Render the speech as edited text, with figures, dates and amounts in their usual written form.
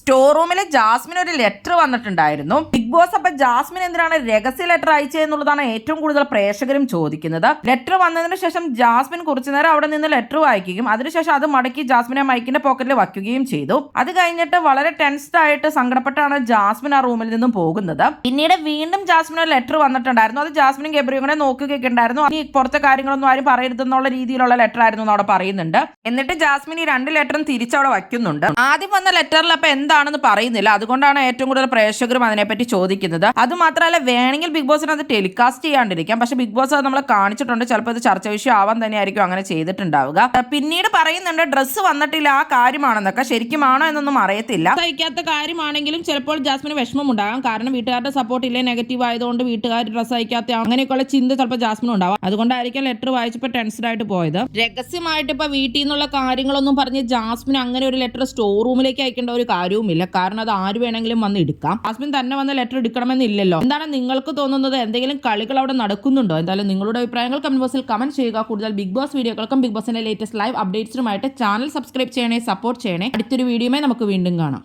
Store റൂമിൽ Jasmine ഒരു letter വന്നിട്ടുണ്ടായിരുന്നു. ബിഗ് ബോസ് അപ്പൊ ജാസ്മിൻ എന്തിനാണ് രഹസ്യ ലെറ്റർ അയച്ചതെന്നുള്ളതാണ് ഏറ്റവും കൂടുതൽ പ്രേക്ഷകരും ചോദിക്കുന്നത്. ലെറ്റർ വന്നതിന് ശേഷം ജാസ്മിൻ കുറച്ചു നേരം അവിടെ നിന്ന് ലെറ്റർ വായിക്കുകയും അതിനുശേഷം അത് മടക്കി ജാസ്മിനെ മൈക്കിന്റെ പോക്കറ്റിൽ വയ്ക്കുകയും ചെയ്തു. അത് കഴിഞ്ഞിട്ട് വളരെ ടെൻസ്ഡ് ആയിട്ട് സങ്കടപ്പെട്ടാണ് ജാസ്മിൻ ആ റൂമിൽ നിന്നും പോകുന്നത്. പിന്നീട് വീണ്ടും ജാസ്മിന് ഒരു ലെറ്റർ വന്നിട്ടുണ്ടായിരുന്നു. അത് ജാസ്മിനും ഗബ്രിയും കൂടെ നോക്കുകയൊക്കെ ഉണ്ടായിരുന്നു. ഈ പുറത്തെ കാര്യങ്ങളൊന്നും ആരും പറയരുതെന്നുള്ള രീതിയിലുള്ള ലെറ്റർ ആയിരുന്നു അവിടെ പറയുന്നുണ്ട്. എന്നിട്ട് ജാസ്മിൻ ഈ 2 ലെറ്ററും തിരിച്ചവിടെ വയ്ക്കുന്നുണ്ട്. ആദ്യം വന്ന ലെറ്ററിൽ അപ്പൊ എന്താണെന്ന് പറയുന്നില്ല. അതുകൊണ്ടാണ് ഏറ്റവും കൂടുതൽ പ്രേക്ഷകരും അതിനെപ്പറ്റി ചോദിക്കുന്നത്. അത് മാത്രമല്ല, വേണമെങ്കിൽ ബിഗ് ബോസിന് അത് ടെലികാസ്റ്റ് ചെയ്യാണ്ടിരിക്കാം. പക്ഷെ ബിഗ് ബോസ് അത് നമ്മളെ കാണിച്ചിട്ടുണ്ട്. ചിലപ്പോൾ ഇത് ചർച്ച വിഷയം ആവാൻ തന്നെയായിരിക്കും അങ്ങനെ ചെയ്തിട്ടുണ്ടാവുക. പിന്നീട് പറയുന്നുണ്ട് ഡ്രസ്സ് വന്നിട്ടില്ല, ആ കാര്യമാണെന്നൊക്കെ. ശരിക്കുമാണോ എന്നൊന്നും അറിയത്തില്ല. സഹിക്കാത്ത കാര്യമാണെങ്കിലും ചിലപ്പോൾ ജാസ്മിന് വിഷമം ഉണ്ടാകാം. കാരണം വീട്ടുകാരുടെ സപ്പോർട്ട് ഇല്ലേ, നെഗറ്റീവ് ആയതുകൊണ്ട് വീട്ടുകാർ ഡ്രസ്സ് അയക്കാത്ത അങ്ങനെയൊക്കെയുള്ള ചിന്ത ചിലപ്പോൾ ജാസ്മിനും ഉണ്ടാവാം. അതുകൊണ്ടായിരിക്കും ലെറ്റർ വായിച്ചപ്പോൾ ടെൻസ്ഡ് ആയിട്ട് പോയത്. രഹസ്യമായിട്ട് ഇപ്പൊ വീട്ടിൽ നിന്നുള്ള കാര്യങ്ങളൊന്നും പറഞ്ഞ് ജാസ്മിൻ അങ്ങനെ ഒരു ലെറ്റർ സ്റ്റോർ റൂമിലേക്ക് അയക്കേണ്ട ഒരു കാര്യവുമില്ല. കാരണം അത് ആര് വേണമെങ്കിലും വന്ന് എടുക്കാം. ജാസ്മിൻ തന്നെ വന്ന് ലെറ്റർ എടുക്കണമെന്നില്ലല്ലോ. എന്താണ് നിങ്ങൾക്ക് തോന്നുന്നത്? എന്തെങ്കിലും കളികൾ അവിടെ നടക്കുന്നുണ്ടോ? എന്തായാലും നിങ്ങളുടെ അഭിപ്രായങ്ങൾ കമന്റ് ബോക്സിൽ കമന്റ് ചെയ്യുക. കൂടുതൽ ബിഗ് ബോസ് വീഡിയോകൾക്കും ബിഗ് ബോസിന്റെ ലേറ്റസ്റ്റ് ലൈവ് അപ്ഡേറ്റ്സിനുമായിട്ട് ചാനൽ സബ്സ്ക്രൈബ് ചെയ്യണേ, സപ്പോർട്ട് ചെയ്യണേ. അടുത്തൊരു വീഡിയോയുമായി നമുക്ക് വീണ്ടും കാണാം.